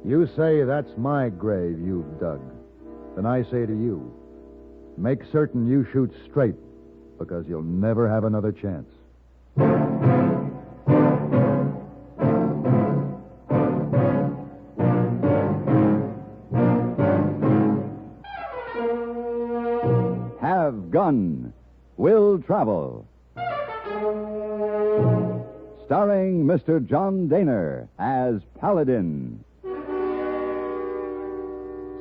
You say that's my grave you've dug. Then I say to you, make certain you shoot straight, because you'll never have another chance. Have Gun Will Travel. Starring Mr. John Daner as Paladin.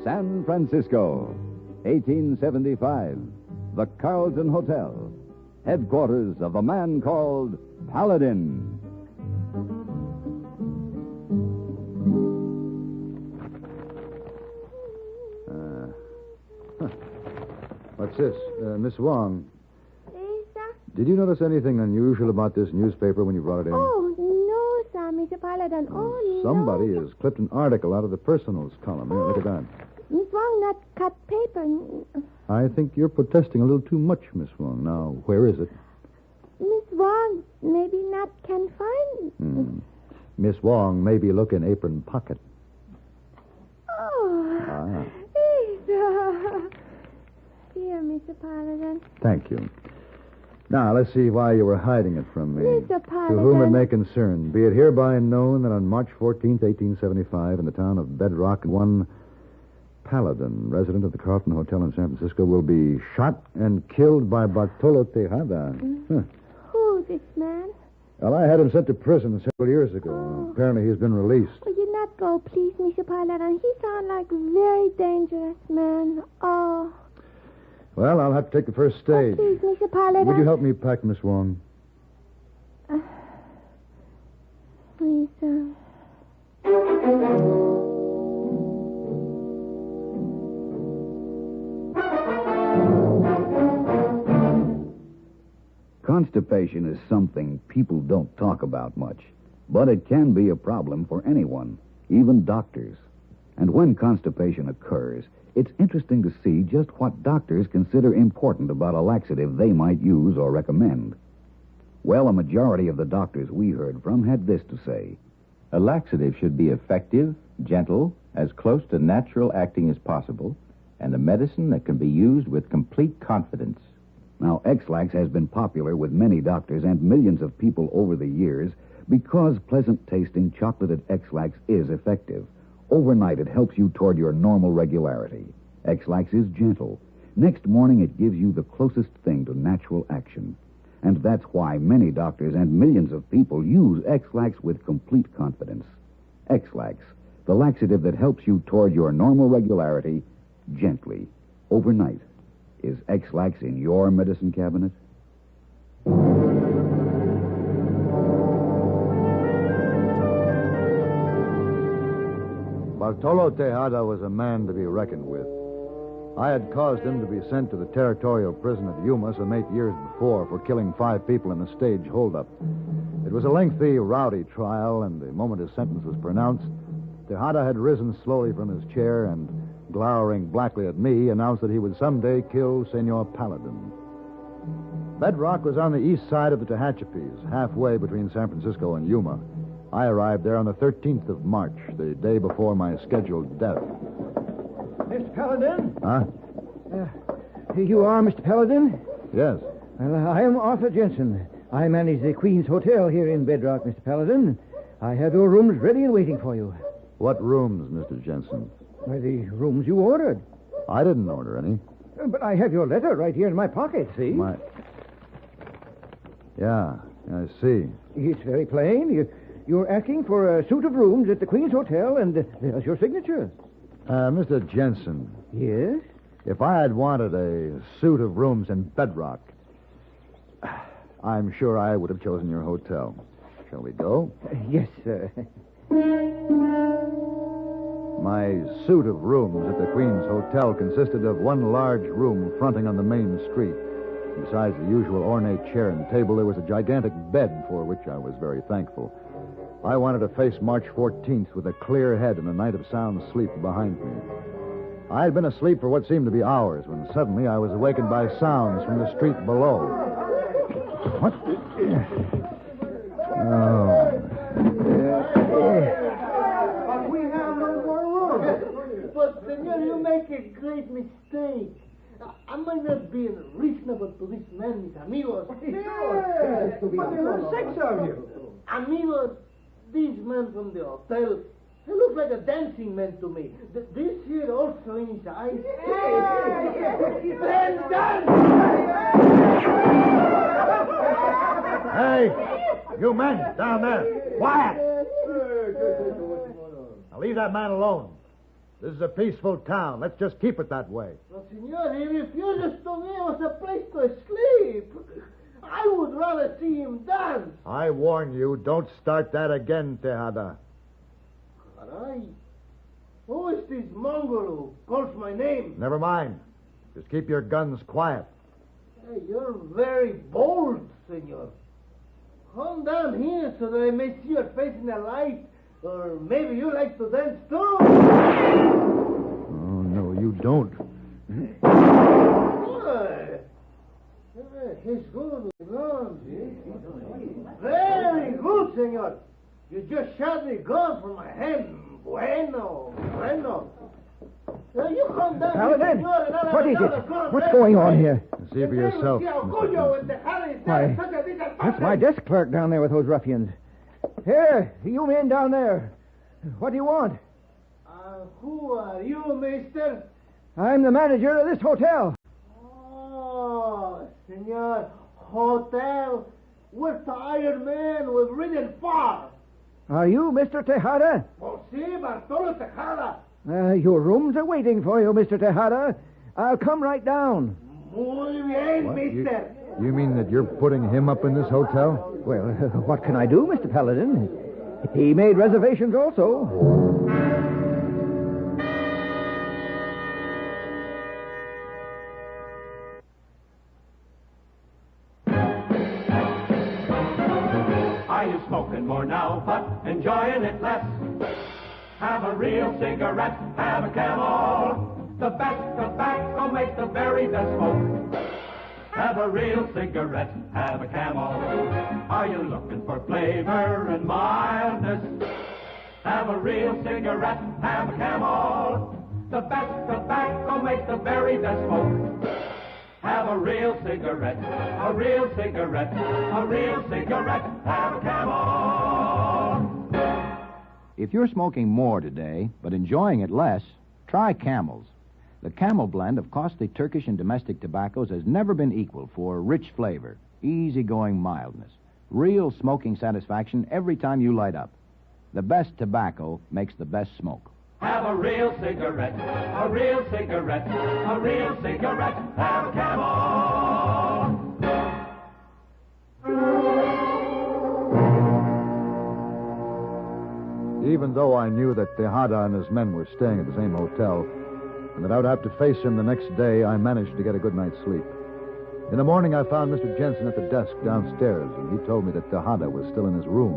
San Francisco, 1875. The Carlton Hotel, headquarters of a man called Paladin. What's this? Miss Wong, Sir? did you notice anything unusual about this newspaper when you brought it in? Oh, no, sir, Mr. Paladin. Oh, Somebody no. has clipped an article out of the personals column. Here, look at that. Miss Wong not cut paper. I think you're protesting a little too much, Miss Wong. Now, where is it? Miss Wong maybe not can find. Miss Wong maybe look in apron pocket. Oh. Yes. Here, Mr. Paladin. Thank you. Now, let's see why you were hiding it from me. Mr. Paladin. To whom it may concern, be it hereby known that on March 14th, 1875, in the town of Bedrock, one Paladin, resident of the Carlton Hotel in San Francisco, will be shot and killed by Bartolo Tejada. Who's this man? Well, I had him sent to prison several years ago. Oh. Apparently, he's been released. Will you not go, please, Mr. Paladin? He sounds like a very dangerous man. Oh. Well, I'll have to take the first stage. Please, Mr. Paladin. Would you help me pack, Miss Wong? Please, sir. Constipation is something people don't talk about much, but it can be a problem for anyone, even doctors. And when constipation occurs, it's interesting to see just what doctors consider important about a laxative they might use or recommend. Well, a majority of the doctors we heard from had this to say. A laxative should be effective, gentle, as close to natural acting as possible, and a medicine that can be used with complete confidence. Now, X-Lax has been popular with many doctors and millions of people over the years because pleasant-tasting chocolated X-Lax is effective. Overnight, it helps you toward your normal regularity. X-Lax is gentle. Next morning, it gives you the closest thing to natural action. And that's why many doctors and millions of people use X-Lax with complete confidence. X-Lax, the laxative that helps you toward your normal regularity gently, overnight. Is X-Lax in your medicine cabinet? Bartolo Tejada was a man to be reckoned with. I had caused him to be sent to the territorial prison of Yuma some 8 years before for killing 5 people in a stage holdup. It was a lengthy, rowdy trial, and the moment his sentence was pronounced, Tejada had risen slowly from his chair and, glowering blackly at me, announced that he would someday kill Senor Paladin. Bedrock was on the east side of the Tehachapis, halfway between San Francisco and Yuma. I arrived there on the 13th of March, the day before my scheduled death. Mr. Paladin? Huh? Here you are, Mr. Paladin? Yes. Well, I am Arthur Jensen. I manage the Queen's Hotel here in Bedrock, Mr. Paladin. I have your rooms ready and waiting for you. What rooms, Mr. Jensen? Why, the rooms you ordered. I didn't order any. But I have your letter right here in my pocket, see? Yeah, I see. It's very plain. You're asking for a suite of rooms at the Queen's Hotel, and there's your signature. Mr. Jensen, Yes? if I had wanted a suite of rooms in Bedrock, I'm sure I would have chosen your hotel. Shall we go? Yes, sir. My suite of rooms at the Queen's Hotel consisted of one large room fronting on the main street. Besides the usual ornate chair and table, there was a gigantic bed for which I was very thankful. I wanted to face March 14th with a clear head and a night of sound sleep behind me. I had been asleep for what seemed to be hours when suddenly I was awakened by sounds from the street below. What? But we have no more great mistake. I might not be reasonable to this man, mis amigos. Yes, but there are 6 of you. Amigos, this man from the hotel, he looks like a dancing man to me. This here also in his eyes. Then dance! Hey, you men down there, quiet! Now leave that man alone. This is a peaceful town. Let's just keep it that way. No, senor, he refuses to give us a place to sleep. I would rather see him dance. I warn you, don't start that again, Tejada. Caray. Who is this Mongol who calls my name? Never mind. Just keep your guns quiet. Hey, you're very bold, senor. Come down here so that I may see your face in the light. Or maybe you like to dance too. Oh, no, you don't. Good. He's good with guns. Very good, senor. You just shot the gun from my hand. Bueno. You come down Paladin, here, senor, and I'll what have is another it? gun What's ready going for on you. here? See for yourself. Why, that's my desk clerk down there with those ruffians. Here, you men down there. What do you want? Who are you, mister? I'm the manager of this hotel. Oh, senor, hotel. We're tired men. We've ridden far. Are you Mr. Tejada? Oh, si, Bartolo Tejada. Your rooms are waiting for you, Mr. Tejada. I'll come right down. Muy bien, What? mister. You mean that you're putting him up in this hotel? Well, what can I do, Mr. Paladin? He made reservations also. Are you smoking more now, but enjoying it less? Have a real cigarette, have a Camel. The best tobacco makes the very best smoke. Have a real cigarette, have a Camel. Are you looking for flavor and mildness? Have a real cigarette, have a Camel. The best tobacco makes the very best smoke. Have a real cigarette, a real cigarette, a real cigarette, have a Camel. If you're smoking more today, but enjoying it less, try Camels. The Camel blend of costly Turkish and domestic tobaccos has never been equal for rich flavor, easygoing mildness, real smoking satisfaction every time you light up. The best tobacco makes the best smoke. Have a real cigarette, a real cigarette, a real cigarette, have a Camel. Even though I knew that Tejada and his men were staying at the same hotel, and that I would have to face him the next day, I managed to get a good night's sleep. In the morning, I found Mr. Jensen at the desk downstairs, and he told me that Tejada was still in his room.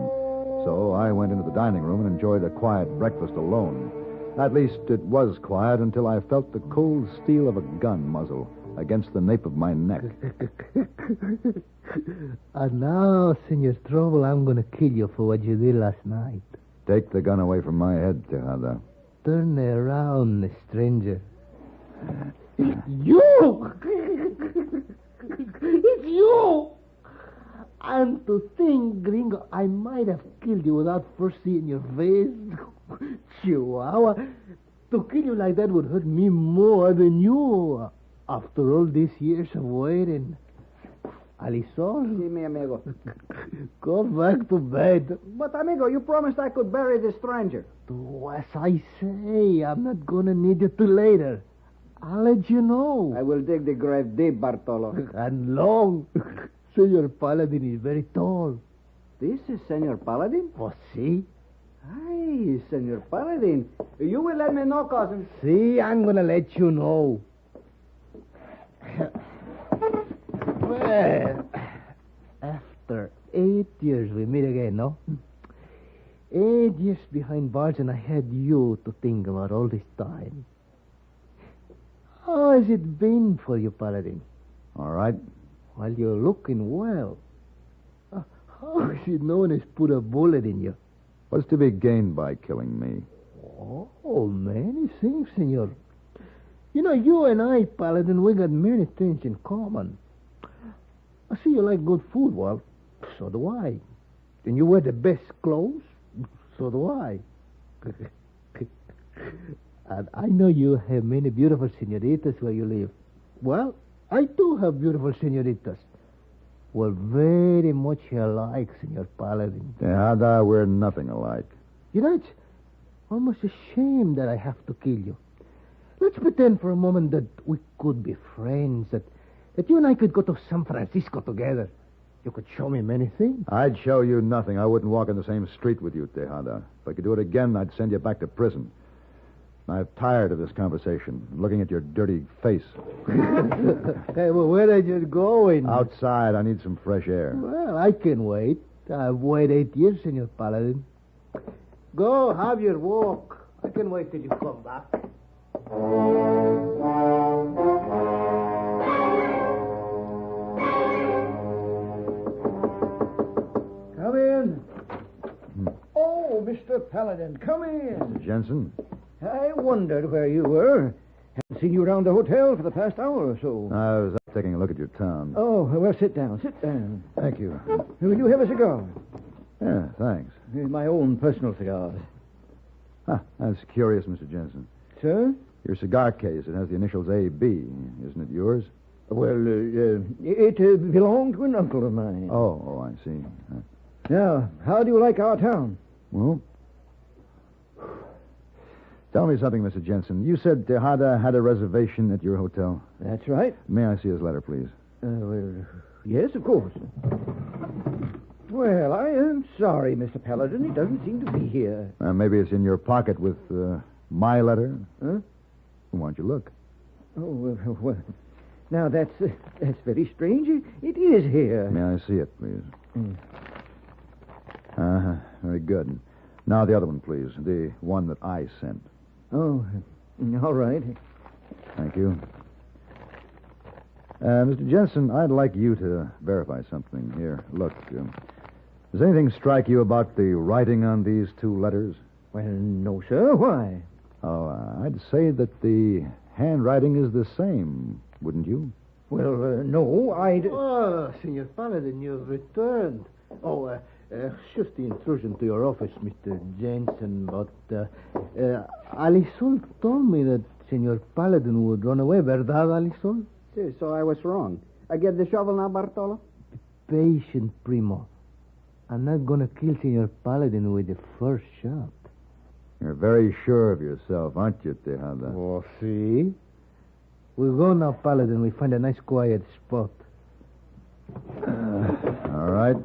So I went into the dining room and enjoyed a quiet breakfast alone. At least it was quiet until I felt the cold steel of a gun muzzle against the nape of my neck. And now, Senor Trouble, I'm going to kill you for what you did last night. Take the gun away from my head, Tejada. Turn around, stranger. It's you! It's you! And to think, gringo, I might have killed you without first seeing your face. Chihuahua. To kill you like that would hurt me more than you. After all these years of waiting. Alisol? See me, amigo. Go back to bed. But, amigo, you promised I could bury this stranger. Do as I say. I'm not going to need you till later. I'll let you know. I will dig the grave deep, Bartolo. And long. Senor Paladin is very tall. This is Senor Paladin? Oh, see? Aye, Senor Paladin. You will let me know, cousin. See, I'm going to let you know. Well, after 8 years we meet again, no? 8 years behind bars, and I had you to think about all this time. How has it been for you, Paladin? All right. Well, you're looking well. How is it no one has put a bullet in you? What's to be gained by killing me? Oh, many things, senor. You know, you and I, Paladin, we got many things in common. I see you like good food. Well, so do I. And you wear the best clothes. So do I. And I know you have many beautiful senoritas where you live. Well, I too have beautiful senoritas. We're very much alike, Senor Paladin. Tejada, we're nothing alike. You know, it's almost a shame that I have to kill you. Let's pretend for a moment that we could be friends, that you and I could go to San Francisco together. You could show me many things. I'd show you nothing. I wouldn't walk in the same street with you, Tejada. If I could do it again, I'd send you back to prison. I'm tired of this conversation, looking at your dirty face. Hey, well, where are you going? Outside, I need some fresh air. Well, I can wait. I've waited 8 years, Senor Paladin. Go, have your walk. I can wait till you come back. Come in. Oh, Mr. Paladin, come in. Mr. Jensen? I wondered where you were. Haven't seen you around the hotel for the past hour or so. I was out taking a look at your town. Oh, well, sit down. Sit down. Thank you. Will you have a cigar? Yeah, thanks. My own personal cigar. That's curious, Mr. Jensen. Sir? Your cigar case, it has the initials A.B. Isn't it yours? Well, it belonged to an uncle of mine. Oh, I see. Now, how do you like our town? Well, tell me something, Mr. Jensen. You said Tejada had a reservation at your hotel. That's right. May I see his letter, please? Well, yes, of course. Well, I am sorry, Mr. Paladin. He doesn't seem to be here. Maybe it's in your pocket with my letter. Huh? Why don't you look? Oh, well. Now, that's very strange. It is here. May I see it, please? Uh-huh. Very good. Now the other one, please. The one that I sent. Oh, all right. Thank you. Mr. Jensen, I'd like you to verify something here. Look, does anything strike you about the writing on these two letters? Well, no, sir. Why? Oh, I'd say that the handwriting is the same, wouldn't you? Well, no, I'd... Oh, Senor Paladin, you've returned. Oh, just the intrusion to your office, Mr. Jensen, but Alisol told me that Senor Paladin would run away, ¿verdad, Alisol? Sí, so I was wrong. I get the shovel now, Bartolo? Patient, Primo. I'm not going to kill Senor Paladin with the first shot. You're very sure of yourself, aren't you, Tejada? Oh, see? We go now, Paladin. We find a nice quiet spot. All right.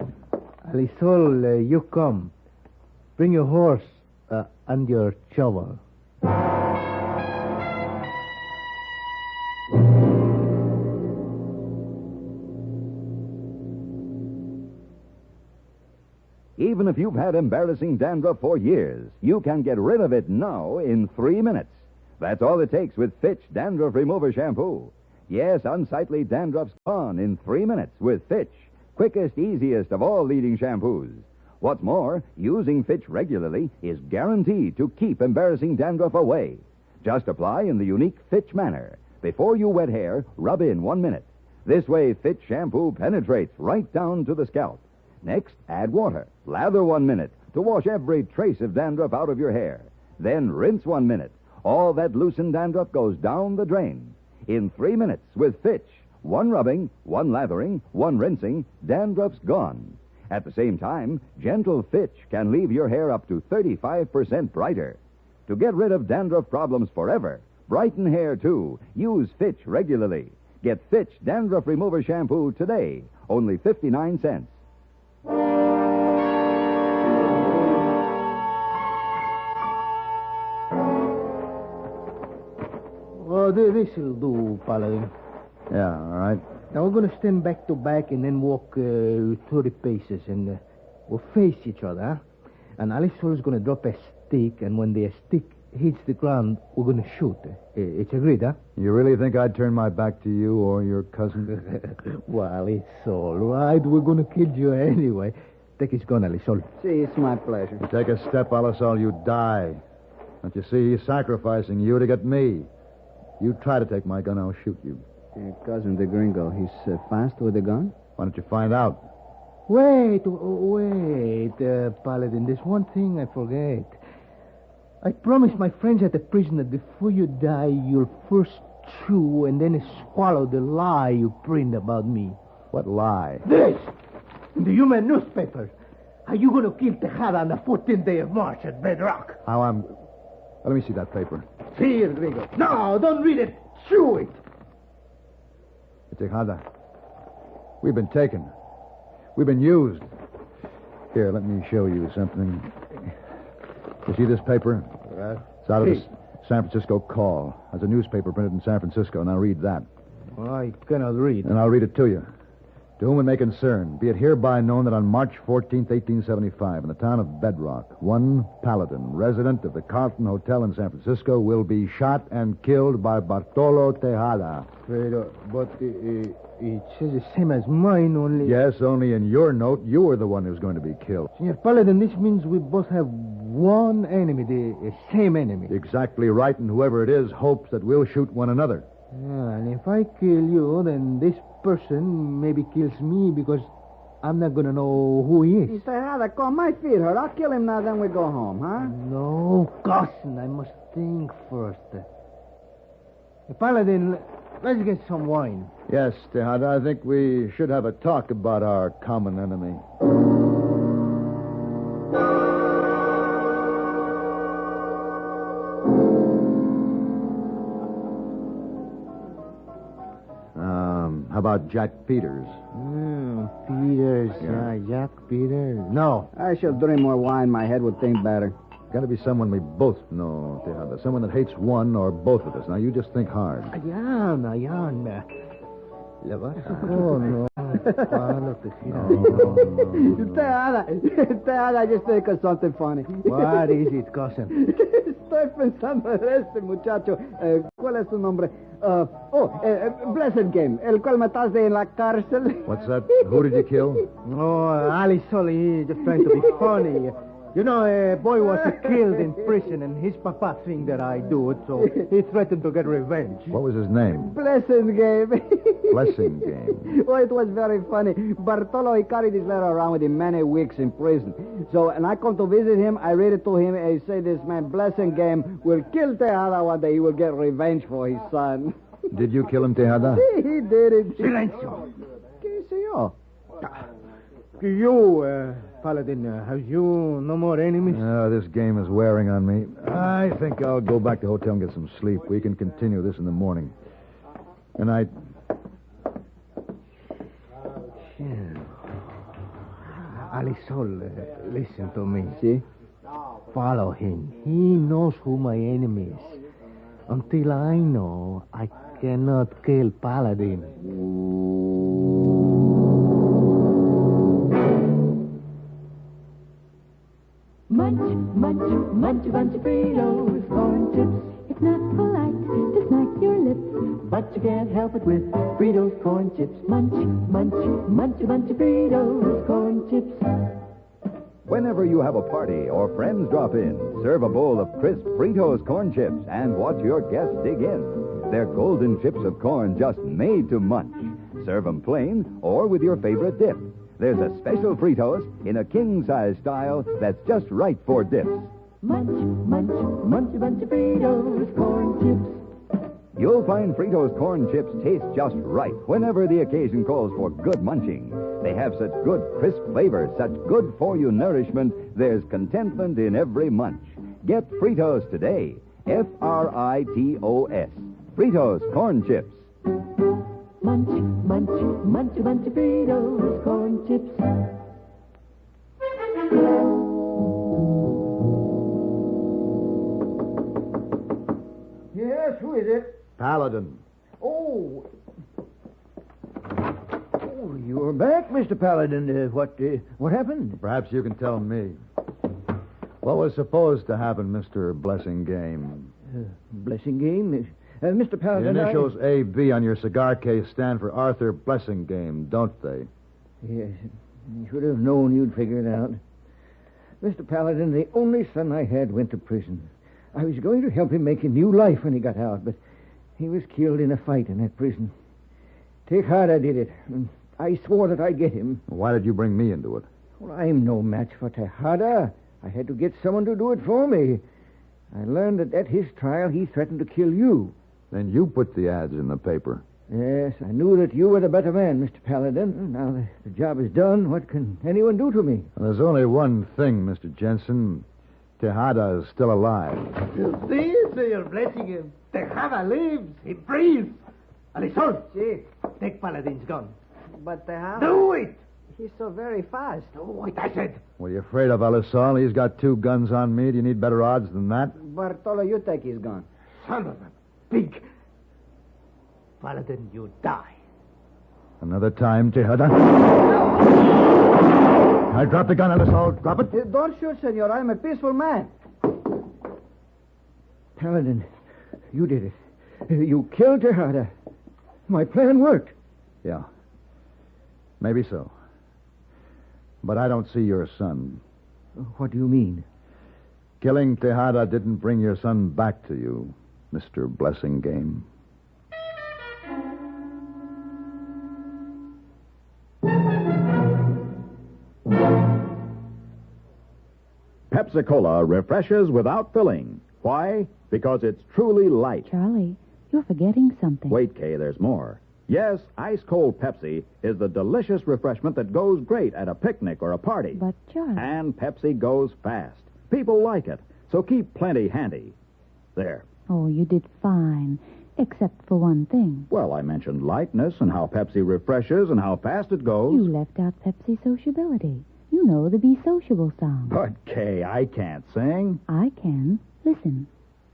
Alisol, you come. Bring your horse and your shovel. Even if you've had embarrassing dandruff for years, you can get rid of it now in 3 minutes. That's all it takes with Fitch Dandruff Remover Shampoo. Yes, unsightly dandruff's gone in 3 minutes with Fitch. Quickest, easiest of all leading shampoos. What's more, using Fitch regularly is guaranteed to keep embarrassing dandruff away. Just apply in the unique Fitch manner. Before you wet hair, rub in 1 minute. This way, Fitch shampoo penetrates right down to the scalp. Next, add water. Lather 1 minute to wash every trace of dandruff out of your hair. Then rinse 1 minute. All that loosened dandruff goes down the drain. In 3 minutes with Fitch. 1 rubbing, 1 lathering, 1 rinsing, dandruff's gone. At the same time, gentle Fitch can leave your hair up to 35% brighter. To get rid of dandruff problems forever, brighten hair too, use Fitch regularly. Get Fitch Dandruff Remover Shampoo today, only 59 cents. Oh, this'll do, Paladin. Yeah, all right. Now we're going to stand back to back and then walk 30 paces, and we'll face each other, huh? And Alisol's going to drop a stick, and when the stick hits the ground, we're going to shoot. It's agreed, huh? You really think I'd turn my back to you or your cousin? Well, it's all right. We're going to kill you anyway. Take his gun, Alisol. See, it's my pleasure. You take a step, Alisol, you die. Don't you see, he's sacrificing you to get me. You try to take my gun, I'll shoot you. Cousin the Gringo, he's fast with a gun? Why don't you find out? Wait, Paladin. There's one thing I forget. I promised my friends at the prison that before you die, you'll first chew and then swallow the lie you print about me. What lie? This! In the human newspaper. Are you going to kill Tejada on the 14th day of March at Bedrock? How I'm... Let me see that paper. See it, Gringo. No, don't read it. Chew it. Tejada, we've been taken. We've been used. Here, let me show you something. You see this paper? It's out of the San Francisco Call. There's a newspaper printed in San Francisco. Now read that. Well, I cannot read. And I'll read it to you. To whom it may concern, be it hereby known that on March 14th, 1875, in the town of Bedrock, one Paladin, resident of the Carlton Hotel in San Francisco, will be shot and killed by Bartolo Tejada. But it says the same as mine, only... Yes, only in your note, you were the one who's going to be killed. Senor Paladin, this means we both have one enemy, the same enemy. Exactly right, and whoever it is hopes that we'll shoot one another. Yeah, and if I kill you, then this person maybe kills me because I'm not going to know who he is. Tejada, come, my feet hurt. I'll kill him now, then we go home, huh? No, cousin, I must think first. Paladin, let's get some wine. Yes, Tejada, I think we should have a talk about our common enemy. How about Jack Peters? Peters, Jack Peters. No. I shall drink more wine. My head would think better. Got to be someone we both know, Tejada. Someone that hates one or both of us. Now, you just think hard. Ayan. Le vas a no. Tejada, I just think of something funny. What is it, cousin? Estoy pensando en este muchacho. ¿Cuál es su nombre? Blessed Game, el cual mataste en la cárcel. What's that? Who did you kill? No, Ali Solly, just trying to be funny. You know, a boy was killed in prison, and his papa think that I do it, so he threatened to get revenge. What was his name? Blessed Game. Blessing Game. Oh, it was very funny. Bartolo, he carried this letter around with him many weeks in prison. So, and I come to visit him, I read it to him, and he say this man, Blessing Game, will kill Tejada one day. He will get revenge for his son. Did you kill him, Tejada? He did it. Silencio. ¿Qué sé yo? You, Paladin, have you no more enemies? This game is wearing on me. I think I'll go back to the hotel and get some sleep. We can continue this in the morning. Good night. Alisol, listen to me. See? Follow him. He knows who my enemy is. Until I know, I cannot kill Paladin. Munch, munch, munch a bunch of Fritos, corn chips. It's not polite to smack your lips, but you can't help it with Fritos corn chips. Munch, munch, munch a bunch of Fritos, corn chips. Whenever you have a party or friends drop in, serve a bowl of crisp Fritos corn chips and watch your guests dig in. They're golden chips of corn just made to munch. Serve them plain or with your favorite dip. There's a special Fritos in a king-size style that's just right for dips. Munch, munch, munch a bunch of Fritos corn chips. You'll find Fritos corn chips taste just right whenever the occasion calls for good munching. They have such good crisp flavor, such good-for-you nourishment, there's contentment in every munch. Get Fritos today. Fritos. Fritos corn chips. Munch, munch, munch a bunch of Fritos corn chips. Yes, who is it? Paladin. Oh, you're back, Mr. Paladin. What happened? Perhaps you can tell me. What was supposed to happen, Mr. Blessing Game? Blessing Game? Mr. Paladin, The initials A.B. on your cigar case stand for Arthur Blessing Game, don't they? Yes, I should have known you'd figure it out. Mr. Paladin, the only son I had went to prison. I was going to help him make a new life when he got out, but He was killed in a fight in that prison. Tejada did it. And I swore that I'd get him. Why did you bring me into it? Well, I'm no match for Tejada. I had to get someone to do it for me. I learned that at his trial, he threatened to kill you. Then you put the ads in the paper. Yes, I knew that you were the better man, Mr. Paladin. Now the job is done. What can anyone do to me? Well, there's only one thing, Mr. Jensen. Tejada is still alive. You see, Senor Blessing, Tejada lives. He breathes. Alison, take Paladin's gun. But Tejada... Do it! He's so very fast. Do it, I said. What are you afraid of, Alisol? He's got 2 guns on me. Do you need better odds than that? Bartolo, you take his gun. Son of a pig. Paladin, you die. Another time, Tejada. I drop the gun, Alisol. Drop it. Don't shoot, senor. I'm a peaceful man. Paladin, you did it. You killed Tejada. My plan worked. Yeah. Maybe so. But I don't see your son. What do you mean? Killing Tejada didn't bring your son back to you, Mr. Blessing Game. Pepsi-Cola refreshes without filling. Why? Because it's truly light. Charlie, you're forgetting something. Wait, Kay, there's more. Yes, ice-cold Pepsi is the delicious refreshment that goes great at a picnic or a party. But, Charlie... And Pepsi goes fast. People like it, so keep plenty handy. There. Oh, you did fine, except for one thing. Well, I mentioned lightness and how Pepsi refreshes and how fast it goes. You left out Pepsi sociability. You know the Be Sociable song. But, Kay, I can't sing. I can. Listen.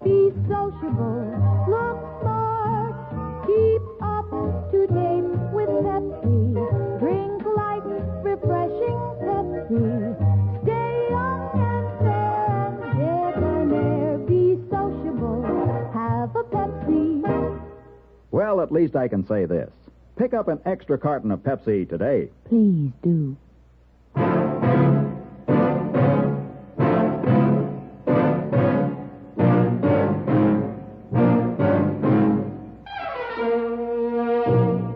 Be sociable, look smart, keep up to date with Pepsi. Drink light, refreshing Pepsi. Stay young and fair and debonair. Be sociable, have a Pepsi. Well, at least I can say this. Pick up an extra carton of Pepsi today. Please do.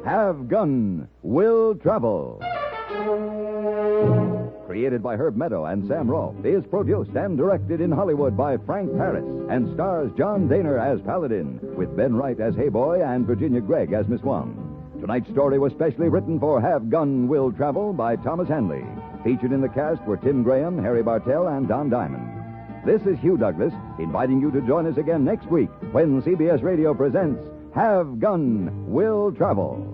Have Gun Will Travel. Created by Herb Meadow and Sam Rolfe, is produced and directed in Hollywood by Frank Paris and stars John Daner as Paladin, with Ben Wright as Hayboy and Virginia Gregg as Miss Wong. Tonight's story was specially written for Have Gun Will Travel by Thomas Hanley. Featured in the cast were Tim Graham, Harry Bartell, and Don Diamond. This is Hugh Douglas, inviting you to join us again next week when CBS Radio presents Have Gun Will Travel.